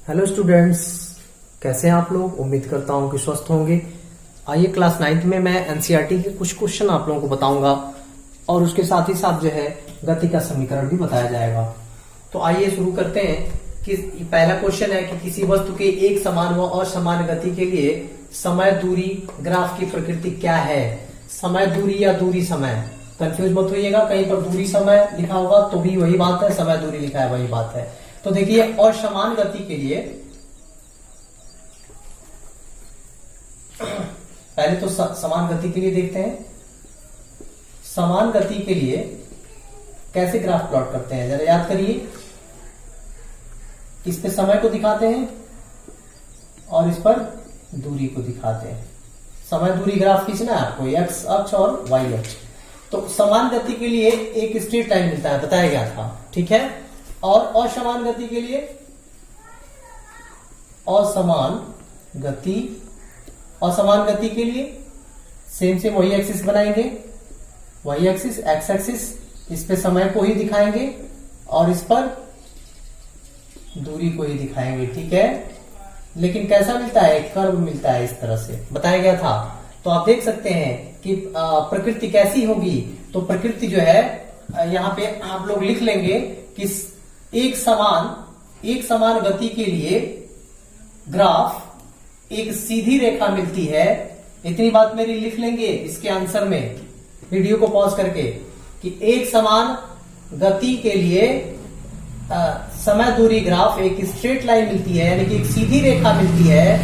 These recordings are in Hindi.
हेलो स्टूडेंट्स, कैसे हैं आप लोग। उम्मीद करता हूं कि स्वस्थ होंगे। आइए क्लास 9th में मैं एनसीईआरटी के कुछ क्वेश्चन आप लोगों को बताऊंगा और उसके साथ ही साथ जो है गति का समीकरण भी बताया जाएगा। तो आइए शुरू करते हैं कि पहला क्वेश्चन है कि किसी वस्तु के एक समान व असमान गति के लिए समय दूरी ग्राफ की प्रकृति क्या है। समय दूरी या दूरी समय, कंफ्यूज मत होइएगा। कहीं पर दूरी समय लिखा होगा तो भी वही बात है, समय दूरी लिखा है वही बात है। तो देखिए असमान गति के लिए पहले तो समान गति के लिए देखते हैं। समान गति के लिए कैसे ग्राफ प्लॉट करते हैं जरा याद करिए। इस पे समय को दिखाते हैं और इस पर दूरी को दिखाते हैं। समय दूरी ग्राफ खींचना है आपको, एक्स अक्ष और वाई अक्ष। तो समान गति के लिए एक स्ट्रेट लाइन मिलता है, बताया गया था, ठीक है। और असमान गति के लिए असमान गति के लिए सेम वही एक्सिस बनाएंगे, वही एक्सिस एक्स एक्सिस। इस पे समय को ही दिखाएंगे और इस पर दूरी को ही दिखाएंगे, ठीक है। लेकिन कैसा मिलता है, एक कर्व मिलता है, इस तरह से बताया गया था। तो आप देख सकते हैं कि प्रकृति कैसी होगी। तो प्रकृति जो है यहाँ पे आप लोग लिख लेंगे कि एक समान गति के लिए ग्राफ एक सीधी रेखा मिलती है। इतनी बात मेरी लिख लेंगे इसके आंसर में, वीडियो को पॉज करके, कि एक समान गति के लिए समय दूरी ग्राफ एक स्ट्रेट लाइन मिलती है, यानी कि एक सीधी रेखा मिलती है।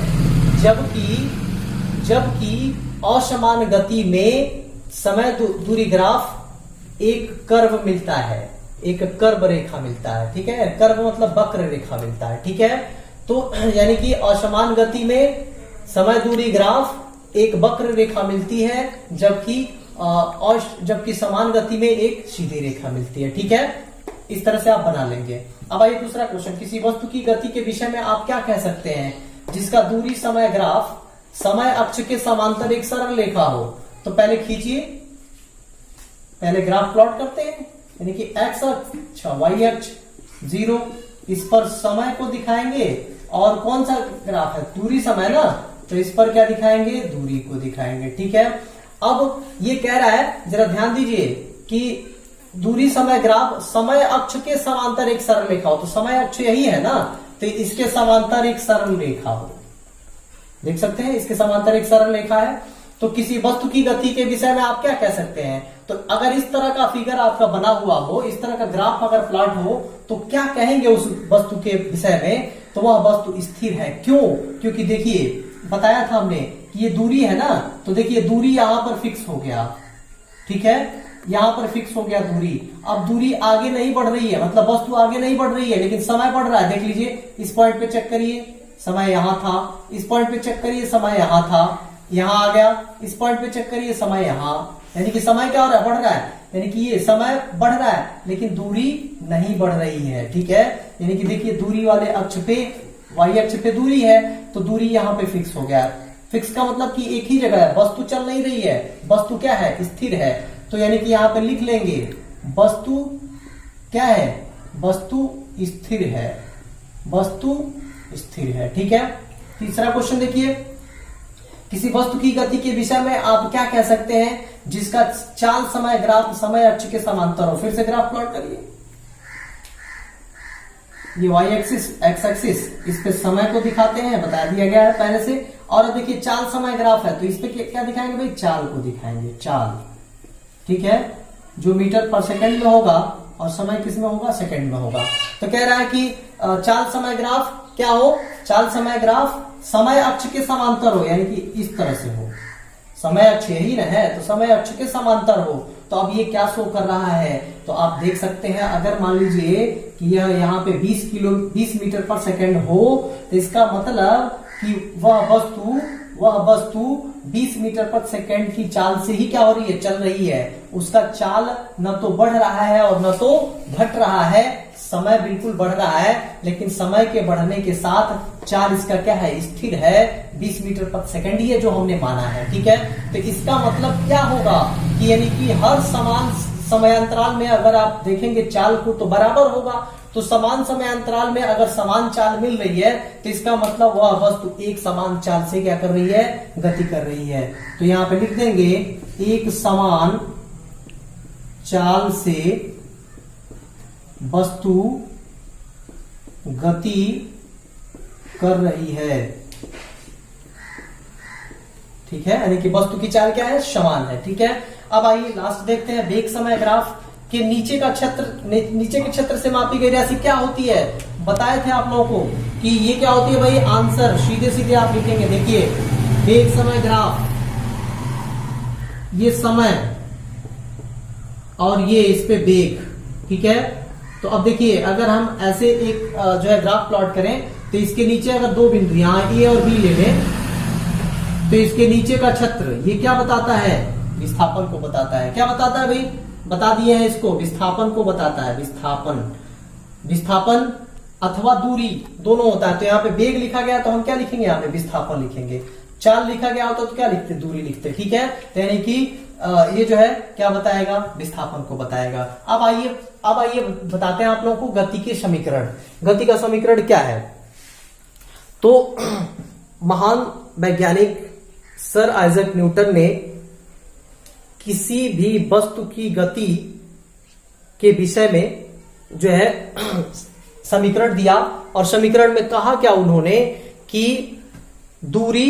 जबकि असमान गति में समय दूरी ग्राफ एक कर्व मिलता है, एक कर्व रेखा मिलता है, ठीक है। कर्व मतलब वक्र रेखा मिलता है, ठीक है। तो यानी कि असमान गति में समय दूरी ग्राफ एक वक्र रेखा मिलती है, जबकि समान गति में एक सीधी रेखा मिलती है, ठीक है। इस तरह से आप बना लेंगे। अब आइए दूसरा क्वेश्चन, किसी वस्तु की गति के विषय में आप क्या कह सकते हैं जिसका दूरी समय ग्राफ समय अक्ष के समांतर एक सरल रेखा हो। तो पहले खींचिए, पहले ग्राफ प्लॉट करते हैं, यानी कि एक्स अक्ष वाई अक्ष 0, इस पर समय को दिखाएंगे। और कौन सा ग्राफ है, दूरी समय ना, तो इस पर क्या दिखाएंगे, दूरी को दिखाएंगे, ठीक है। अब ये कह रहा है, जरा ध्यान दीजिए कि दूरी समय ग्राफ समय अक्ष के समांतर एक सरल रेखा हो। तो समय अक्ष यही है ना, तो इसके समांतर एक सरल रेखा हो। देख सकते हैं इसके समांतर एक सरल रेखा है। तो किसी वस्तु की गति के विषय में आप क्या कह सकते हैं। तो अगर इस तरह का फिगर आपका बना हुआ हो, इस तरह का ग्राफ अगर प्लॉट हो, तो क्या कहेंगे उस वस्तु के विषय में, तो वह वस्तु स्थिर है। क्यों, क्योंकि देखिए बताया था हमने कि ये दूरी है ना, तो देखिए दूरी यहां पर फिक्स हो गया, ठीक है, यहां पर फिक्स हो गया दूरी। अब दूरी आगे नहीं बढ़ रही है, मतलब वस्तु आगे नहीं बढ़ रही है, लेकिन समय बढ़ रहा है। देख लीजिए, इस पॉइंट पे चेक करिए, समय यहां था, इस पॉइंट पे चेक करिए, समय यहां था, यहां आ गया, इस पॉइंट पे चेक करिए, समय यहां, यानी कि समय क्या हो रहा है, बढ़ रहा है। यानी कि ये समय बढ़ रहा है लेकिन दूरी नहीं बढ़ रही है, ठीक है। यानी कि देखिए दूरी वाले अक्ष पे, वाई अक्ष पे दूरी है, तो दूरी यहां पे फिक्स हो गया। फिक्स का मतलब कि एक ही जगह है, वस्तु चल नहीं रही है, वस्तु क्या है, स्थिर है। तो यानी कि यहां पे लिख लेंगे वस्तु क्या है, वस्तु स्थिर है, वस्तु स्थिर है, ठीक है। तीसरा क्वेश्चन देखिए, किसी वस्तु की गति के विषय में आप क्या कह सकते हैं जिसका चाल समय ग्राफ समय अक्ष के समांतर हो। फिर से ग्राफ प्लॉट करिए, ये वाई एक्सिस एक्स एक्सिस, इस पे समय को दिखाते हैं, बता दिया गया है पहले से। और अब देखिए चाल समय ग्राफ है, तो इस पे क्या दिखाएंगे भाई, चाल को दिखाएंगे, चाल, ठीक है, जो मीटर पर सेकंड में होगा और समय किस में होगा, सेकंड में होगा। तो कह रहा है कि चाल समय ग्राफ क्या हो, चाल समय ग्राफ समय अक्ष के समांतर हो, यानी कि इस तरह से हो। समय अक्ष यही ना है, तो समय अक्ष के समांतर हो। तो अब ये क्या शो कर रहा है, तो आप देख सकते हैं, अगर मान लीजिए कि यह यहाँ पे 20 मीटर पर सेकंड हो, तो इसका मतलब कि वह वस्तु 20 मीटर पर सेकंड की चाल से ही क्या हो रही है, चल रही है। उसका चाल न तो बढ़ रहा है और न तो घट रहा है, समय बिल्कुल बढ़ रहा है, लेकिन समय के बढ़ने के साथ चाल इसका क्या है, स्थिर है, 20 मीटर पर सेकंड ही है जो हमने माना है, ठीक है। तो इसका मतलब क्या होगा कि यानी कि हर समान समयांतराल में अगर आप देखेंगे चाल को तो बराबर होगा। तो समान समयांतराल में अगर समान चाल मिल रही है तो इसका मतलब वह वस्तु एक समान चाल से क्या कर रही है, गति कर रही है। तो यहां पे लिख देंगे एक समान चाल से वस्तु गति कर रही है। ठीक है, यानी कि वस्तु की चाल क्या है, समान है। ठीक है, अब आइए लास्ट देखते हैं वेग समय ग्राफ के नीचे का क्षेत्र, नीचे के क्षेत्र से मापी गई राशि क्या होती है। बताए थे आप लोगों को कि ये क्या होती है भाई, आंसर सीधे सीधे आप लिखेंगे। देखिए वेग समय ग्राफ, ये समय और ये इस पे वेग। ठीक है, तो अब देखिए अगर हम ऐसे एक जो है ग्राफ प्लॉट करें तो इसके नीचे अगर दो बिंदु यहां ए और बी ले लें तो इसके नीचे का क्षेत्र ये क्या बताता है, विस्थापन को बताता है। क्या बताता है भाई, बता दिए हैं इसको, विस्थापन को बताता है। विस्थापन अथवा दूरी दोनों होता है। तो यहाँ पे वेग लिखा गया तो हम क्या लिखेंगे, यहाँ पे विस्थापन लिखेंगे। चाल लिखा गया होता तो क्या लिखते, दूरी लिखते। ठीक है, तो यानी कि ये जो है क्या बताएगा, विस्थापन को बताएगा। अब आइए बताते हैं आप लोगों को गति के समीकरण। गति का समीकरण क्या है, तो महान वैज्ञानिक सर आइजैक न्यूटन ने किसी भी वस्तु की गति के विषय में जो है समीकरण दिया, और समीकरण में कहा क्या उन्होंने कि दूरी,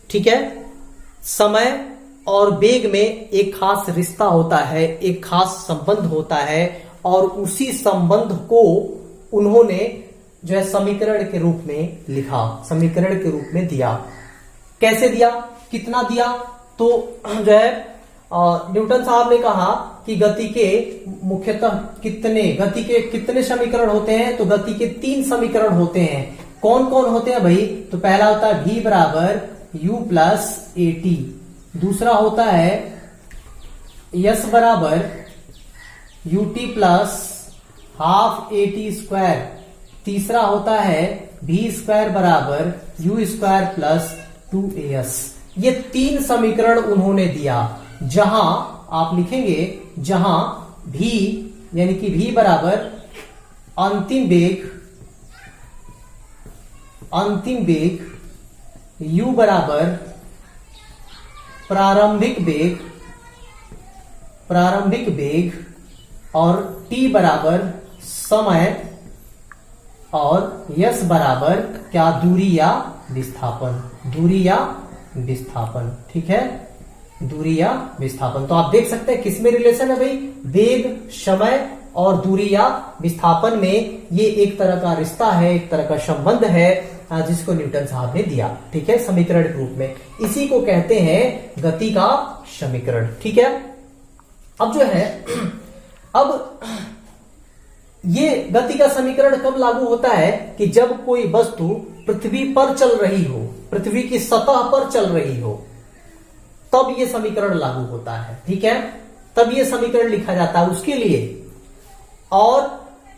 ठीक है, समय और वेग में एक खास रिश्ता होता है, एक खास संबंध होता है, और उसी संबंध को उन्होंने जो है समीकरण के रूप में लिखा, समीकरण के रूप में दिया। कैसे दिया, कितना दिया, तो जो है न्यूटन साहब ने कहा कि गति के मुख्यतः कितने समीकरण होते हैं, तो गति के 3 समीकरण होते हैं। कौन कौन होते हैं भाई, तो पहला होता है v बराबर u प्लस ए टी, दूसरा होता है s बराबर U T plus half A T square, तीसरा होता है v स्क्वायर बराबर u स्क्वायर प्लस 2as। ये 3 समीकरण उन्होंने दिया, जहां आप लिखेंगे, जहां v यानी कि v बराबर अंतिम वेग, u बराबर प्रारंभिक वेग और t बराबर समय, और s बराबर क्या, दूरी या विस्थापन। ठीक है, दूरी या विस्थापन। तो आप देख सकते हैं किसमें रिलेशन है भाई, वेग, समय और दूरी या विस्थापन में ये एक तरह का रिश्ता है, एक तरह का संबंध है, जिसको न्यूटन साहब ने दिया। ठीक है, समीकरण के रूप में। इसी को कहते हैं गति का समीकरण। ठीक है, अब जो है, अब ये गति का समीकरण कब लागू होता है कि जब कोई वस्तु पृथ्वी पर चल रही हो, पृथ्वी की सतह पर चल रही हो, तब ये समीकरण लागू होता है। ठीक है, तब ये समीकरण लिखा जाता है उसके लिए। और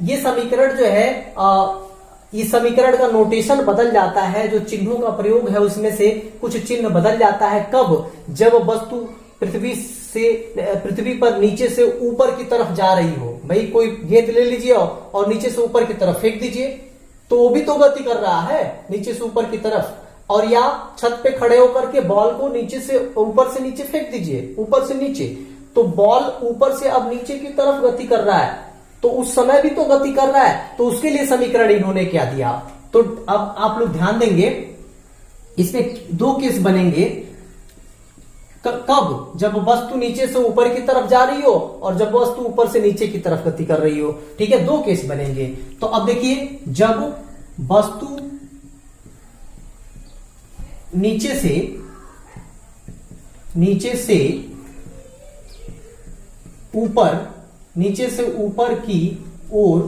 ये समीकरण जो है, इस समीकरण का नोटेशन बदल जाता है, जो चिन्हों का प्रयोग है उसमें से कुछ चिन्ह बदल जाता है। कब, जब वस्तु पृथ्वी पर नीचे से ऊपर की तरफ जा रही हो। भाई कोई गेंद ले लीजिए और नीचे से ऊपर की तरफ फेंक दीजिए, तो वो भी तो गति कर रहा है नीचे से ऊपर की तरफ। और या छत पे खड़े होकर के बॉल को नीचे से ऊपर से नीचे फेंक दीजिए, ऊपर से नीचे, तो बॉल ऊपर से अब नीचे की तरफ गति कर रहा है, तो उस समय भी तो गति कर रहा है। तो उसके लिए समीकरण इन्होंने क्या दिया, तो अब आप लोग ध्यान देंगे, इसमें 2 केस बनेंगे। कब, जब वस्तु नीचे से ऊपर की तरफ जा रही हो और जब वस्तु ऊपर से नीचे की तरफ गति कर रही हो। ठीक है, 2 केस बनेंगे। तो अब देखिए, जब वस्तु नीचे से ऊपर की ओर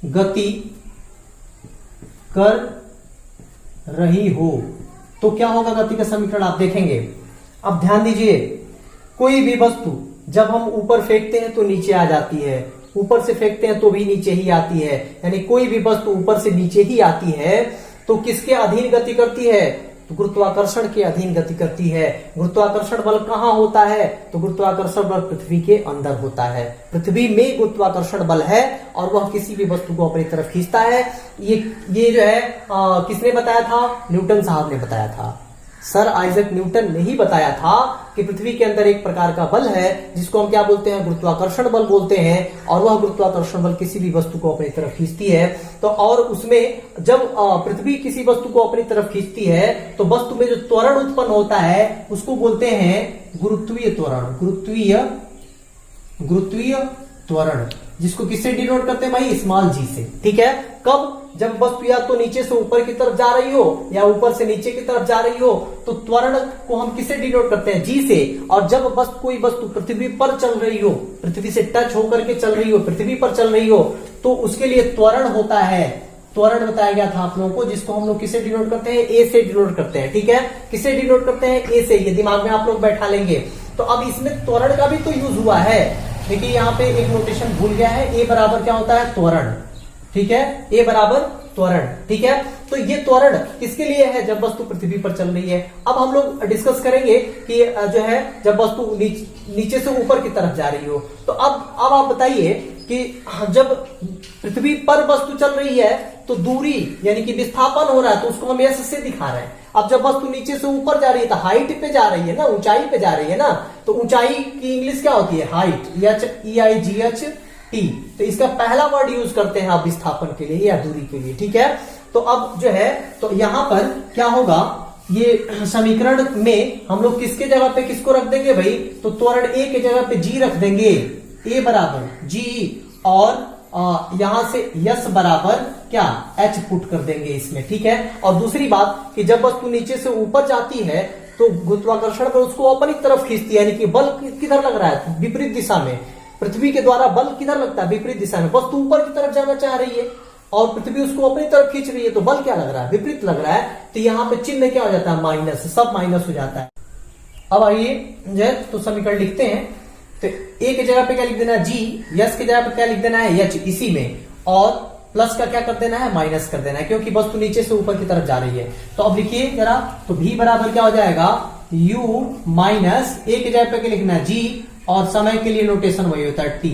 गति कर रही हो तो क्या होगा गति का समीकरण, आप देखेंगे। अब ध्यान दीजिए, कोई भी वस्तु जब हम ऊपर फेंकते हैं तो नीचे आ जाती है, ऊपर से फेंकते हैं तो भी नीचे ही आती है। यानी कोई भी वस्तु ऊपर से नीचे ही आती है तो किसके अधीन गति करती है, तो गुरुत्वाकर्षण के अधीन गति करती है। गुरुत्वाकर्षण बल कहाँ होता है? तो गुरुत्वाकर्षण बल पृथ्वी के अंदर होता है। पृथ्वी में गुरुत्वाकर्षण बल है और वह किसी भी वस्तु को अपनी तरफ खींचता है। ये जो है किसने बताया था? न्यूटन साहब ने बताया था। सर आइजैक न्यूटन ने ही बताया था कि पृथ्वी के अंदर एक प्रकार का बल है जिसको हम क्या बोलते हैं? गुरुत्वाकर्षण बल बोलते हैं। और वह गुरुत्वाकर्षण बल किसी भी वस्तु को अपनी तरफ खींचती है। तो और उसमें जब पृथ्वी किसी वस्तु को अपनी तरफ खींचती है तो वस्तु में जो त्वरण उत्पन्न होता है उसको बोलते हैं गुरुत्वीय त्वरण। गुरुत्वीय त्वरण, जिसको किससे डिनोट करते हैं भाई? स्मॉल जी से। ठीक है। कब? जब वस्तु या तो नीचे से ऊपर की तरफ जा रही हो या ऊपर से नीचे की तरफ जा रही हो तो त्वरण को हम किससे डिनोट करते हैं? जी से। और जब कोई वस्तु पृथ्वी पर चल रही हो, पृथ्वी से टच होकर के चल रही हो, पृथ्वी पर चल रही हो, तो उसके लिए त्वरण होता है। त्वरण बताया गया था आप लोगों को, जिसको हम लोग किससे डिनोट करते हैं? ए से डिनोट करते हैं। ठीक है। किससे डिनोट करते हैं? ए से। ये दिमाग में आप लोग बैठा लेंगे। तो अब इसमें त्वरण का भी तो यूज हुआ है। देखिए यहाँ पे एक नोटेशन भूल गया है। ए बराबर क्या होता है? त्वरण। ठीक है। ए बराबर त्वरण। ठीक है। तो ये त्वरण किसके लिए है? जब वस्तु पृथ्वी पर चल रही है। अब हम लोग डिस्कस करेंगे कि जो है जब वस्तु नीचे से ऊपर की तरफ जा रही हो। तो अब आप बताइए कि जब पृथ्वी पर वस्तु चल रही है तो दूरी यानी कि विस्थापन हो रहा है तो उसको हम एस से दिखा रहे हैं। अब जब वस्तु नीचे से ऊपर जा रही है तो हाइट पे जा रही है ना, ऊंचाई पे जा रही है ना। तो ऊंचाई की इंग्लिश क्या होती है? हाइट। HEIGHT। तो इसका पहला वर्ड यूज करते हैं आप विस्थापन के लिए या दूरी के लिए। ठीक है। तो अब जो है तो यहां पर क्या होगा? ये समीकरण में हम लोग किसके जगह पे किसको रख देंगे भाई? तो त्वरण ए के जगह पे जी रख देंगे। ए बराबर जी और यहां से यस बराबर क्या? एच पुट कर देंगे इसमें। ठीक है। और दूसरी बात कि जब वस्तु नीचे से ऊपर जाती है तो गुरुत्वाकर्षण बल उसको अपनी तरफ खींचती है, यानी कि बल किधर लग रहा है? विपरीत दिशा में। पृथ्वी के द्वारा बल किधर लगता है? विपरीत दिशा में। वस्तु ऊपर की तरफ जाना चाह रही है और पृथ्वी उसको अपनी तरफ खींच रही है तो बल क्या लग रहा है? विपरीत लग रहा है। तो यहाँ पे चिन्ह क्या हो जाता है? माइनस। सब माइनस हो जाता है। अब आइए तो समीकरण लिखते हैं। तो ए की जगह पे क्या लिख देना है? जी। यस की जगह पे क्या लिख देना है? एच। इसी में और प्लस का क्या कर देना है? माइनस कर देना है, क्योंकि वस्तु नीचे से ऊपर की तरफ जा रही है। तो अब लिखिए जरा। तो भी बराबर क्या हो जाएगा? यू माइनस ए की जगह पे क्या लिखना है? जी और समय के लिए नोटेशन वही होता है टी।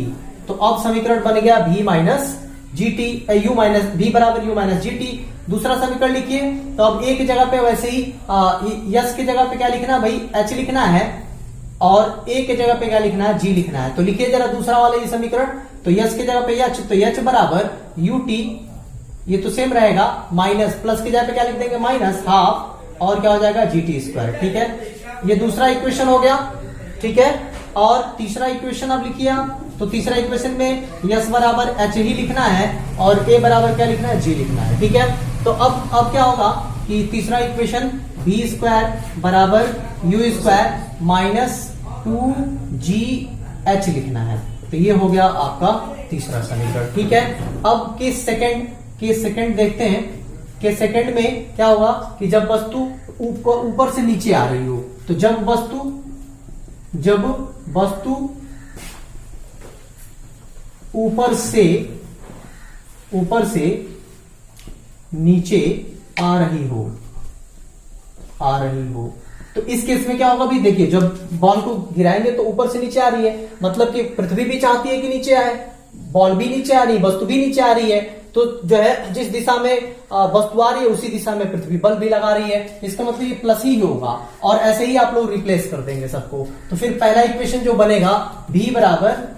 तो अब समीकरण बन गया भी minus G T, you minus भी बराबर यू माइनस जी टी। दूसरा समीकरण लिखिए। तो अब ए की जगह पे वैसे ही यस की जगह पे क्या लिखना है भाई? एच लिखना है और ए के जगह पे क्या लिखना है? जी लिखना है। तो लिखिए जरा दूसरा वाला ये समीकरण। तो यस की जगह पे एच, तो एच बराबर यू टी, ये तो सेम रहेगा, माइनस प्लस की जगह पे क्या लिख देंगे? माइनस हाफ और क्या हो जाएगा? G T square. ठीक है। ये दूसरा इक्वेशन हो गया। ठीक है। और तीसरा इक्वेशन अब लिखिए आप। तो तीसरा इक्वेशन में यस बराबर एच ही लिखना है और ए बराबर क्या लिखना है? जी लिखना है। ठीक है। तो अब क्या होगा कि तीसरा इक्वेशन बी स्क्वायर बराबर यू स्क्वायर माइनस 2GH लिखना है। तो ये हो गया आपका तीसरा समीकरण। ठीक है। अब केस सेकंड देखते हैं। केस सेकंड में क्या होगा कि जब वस्तु ऊपर से नीचे आ रही हो, तो जब वस्तु ऊपर से नीचे आ रही हो तो इस केस में क्या होगा भी? देखिए जब बॉल को गिराएंगे तो ऊपर से नीचे आ रही है, मतलब कि पृथ्वी भी चाहती है कि नीचे आए, बॉल भी नीचे आ रही है, वस्तु भी नीचे आ रही है। तो जो है जिस दिशा में वस्तु आ रही है उसी दिशा में पृथ्वी बल भी लगा रही है। इसका मतलब ये प्लस ही होगा और ऐसे ही आप लोग रिप्लेस कर देंगे सबको। तो फिर पहला इक्वेशन जो बनेगा v बराबर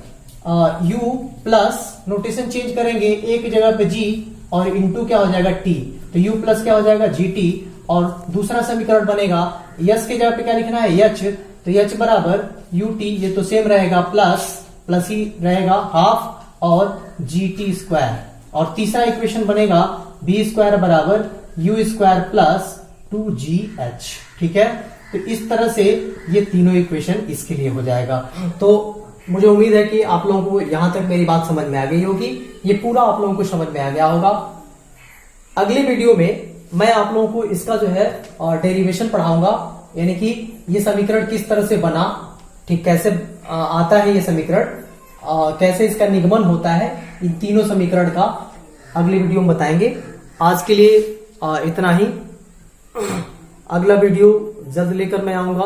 u प्लस नोटेशन चेंज करेंगे, ए की जगह पे g और इंटू क्या हो जाएगा? t। तो u प्लस क्या हो जाएगा? gt। और दूसरा समीकरण बनेगा यस की जगह पे क्या लिखना है? h। तो h बराबर ut, ये तो सेम रहेगा, प्लस ही रहेगा हाफ और gt स्क्वायर। और तीसरा इक्वेशन बनेगा बी स्क्वायर बराबर यू स्क्वायर प्लस 2GH। ठीक है। तो इस तरह से ये तीनों इक्वेशन इसके लिए हो जाएगा। तो मुझे उम्मीद है कि आप लोगों को यहां तक मेरी बात समझ में आ गई होगी। ये पूरा आप लोगों को समझ में आ गया होगा। अगले वीडियो में मैं आप लोगों को इसका जो है डेरिवेशन पढ़ाऊंगा, यानी कि ये समीकरण किस तरह से बना, ठीक, कैसे आता है ये समीकरण, कैसे इसका निगमन होता है, इन तीनों समीकरण का अगले वीडियो में बताएंगे। आज के लिए इतना ही। अगला वीडियो जल्द लेकर मैं आऊंगा।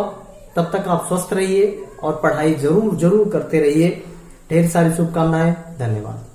तब तक आप स्वस्थ रहिए और पढ़ाई जरूर जरूर करते रहिए। ढेर सारी शुभकामनाएं। धन्यवाद।